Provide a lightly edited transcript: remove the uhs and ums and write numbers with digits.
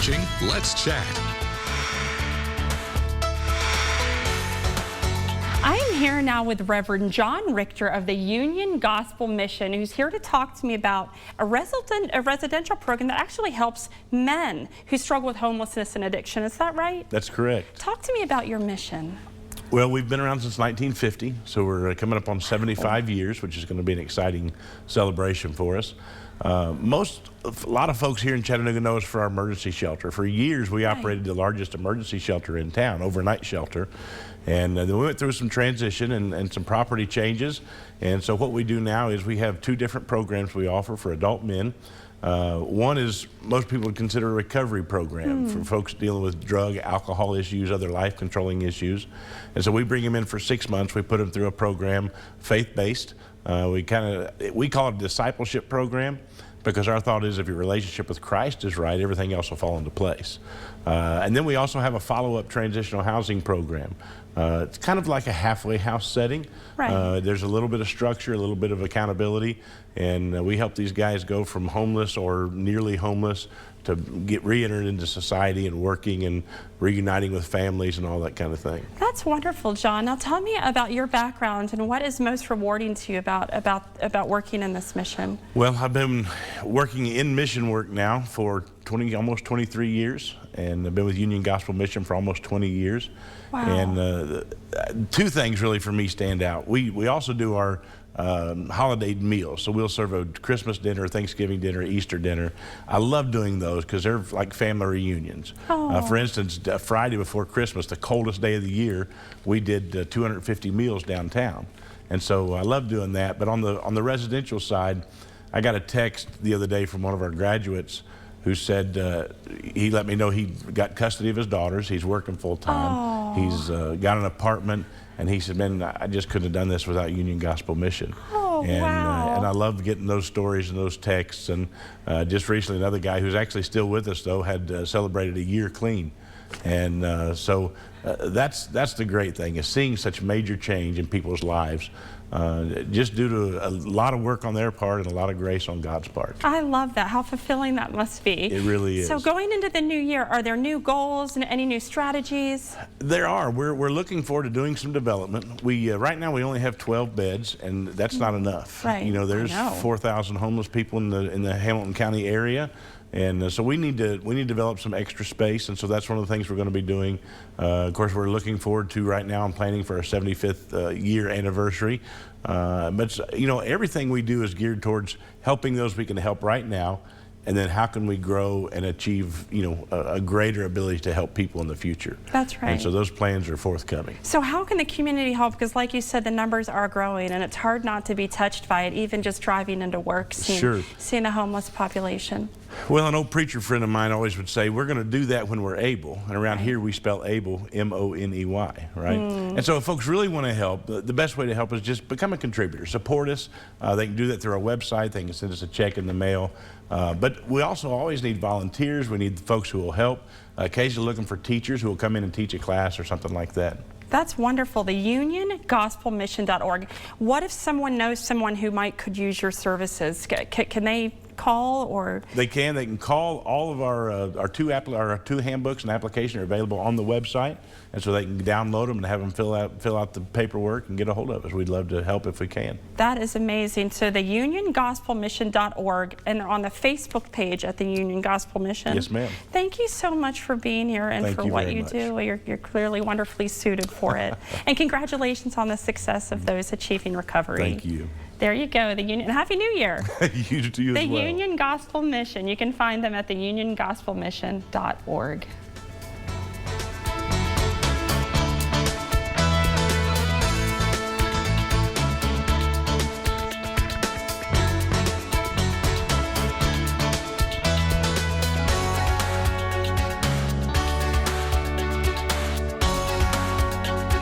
watching Let's Chat. I am here now with Reverend John Richter of the Union Gospel Mission, who's here to talk to me about a residential program that actually helps men who struggle with homelessness and addiction. Is that right? That's correct. Talk to me about your mission. Well, we've been around since 1950, so we're coming up on 75 years, which is going to be an exciting celebration for us. A lot of folks here in Chattanooga know us for our emergency shelter. For years, we operated the largest emergency shelter in town, overnight shelter. And then we went through some transition and some property changes. And so what we do now is we have two different programs we offer for adult men. One is most people would consider a recovery program for folks dealing with drug, alcohol issues, other life controlling issues. And so we bring them in for 6 months. We put them through a program, faith-based. We call it a discipleship program, because our thought is if your relationship with Christ is right, everything else will fall into place. And then we also have a follow-up transitional housing program. It's kind of like a halfway house setting. Right. There's a little bit of structure, a little bit of accountability, and we help these guys go from homeless or nearly homeless to get re-entered into society and working and reuniting with families and all that kind of thing. That's wonderful, John. Now tell me about your background and what is most rewarding to you about working in this mission. Well, I've been working in mission work now for almost 23 years, and I've been with Union Gospel Mission for almost 20 years. Wow. And two things really for me stand out. We also do our holiday meals. So we'll serve a Christmas dinner, Thanksgiving dinner, Easter dinner. I love doing those because they're like family reunions. For instance, Friday before Christmas, the coldest day of the year, we did 250 meals downtown. And so I love doing that. But on the residential side, I got a text the other day from one of our graduates who said he let me know he got custody of his daughters. He's working full time. He's got an apartment. And he said, man, I just couldn't have done this without Union Gospel Mission. And I love getting those stories and those texts. And just recently, another guy who's actually still with us, though, had celebrated a year clean. And so that's the great thing, is seeing such major change in people's lives, just due to a lot of work on their part and a lot of grace on God's part. I love that. How fulfilling that must be. It really is. So going into the new year, are there new goals and any new strategies? There are. We're looking forward to doing some development. Right now we only have 12 beds, and that's not enough. Right. You know, there's 4,000 homeless people in the Hamilton County area. And so we need to develop some extra space, and so that's one of the things we're going to be doing. Of course, we're looking forward to right now and planning for our 75th year anniversary. But you know, everything we do is geared towards helping those we can help right now, and then how can we grow and achieve, you know, a greater ability to help people in the future. That's right. And so those plans are forthcoming. So how can the community help? Because like you said, the numbers are growing, and it's hard not to be touched by it, even just driving into work, seeing the homeless population. Well, an old preacher friend of mine always would say, we're going to do that when we're able. And around here we spell able, M-O-N-E-Y, right? And so if folks really want to help, the best way to help is just become a contributor. Support us. They can do that through our website. They can send us a check in the mail. But we also always need volunteers. We need folks who will help. Occasionally looking for teachers who will come in and teach a class or something like that. That's wonderful. The UnionGospelMission.org. What if someone knows someone who could use your services? Can they call, or? They can call. All of our two handbooks and application are available on the website, and so they can download them and have them fill out the paperwork and get a hold of us. We'd love to help if we can. That is amazing. So the UnionGospelMission.org, and on the Facebook page at the Union Gospel Mission. Yes, ma'am. Thank you so much for being here and for what you do. You're clearly wonderfully suited for it. And congratulations on the success of those achieving recovery. Thank you. There you go, the Union, and Happy New Year. You to you as well. The Union Gospel Mission. You can find them at the UnionGospelMission.org.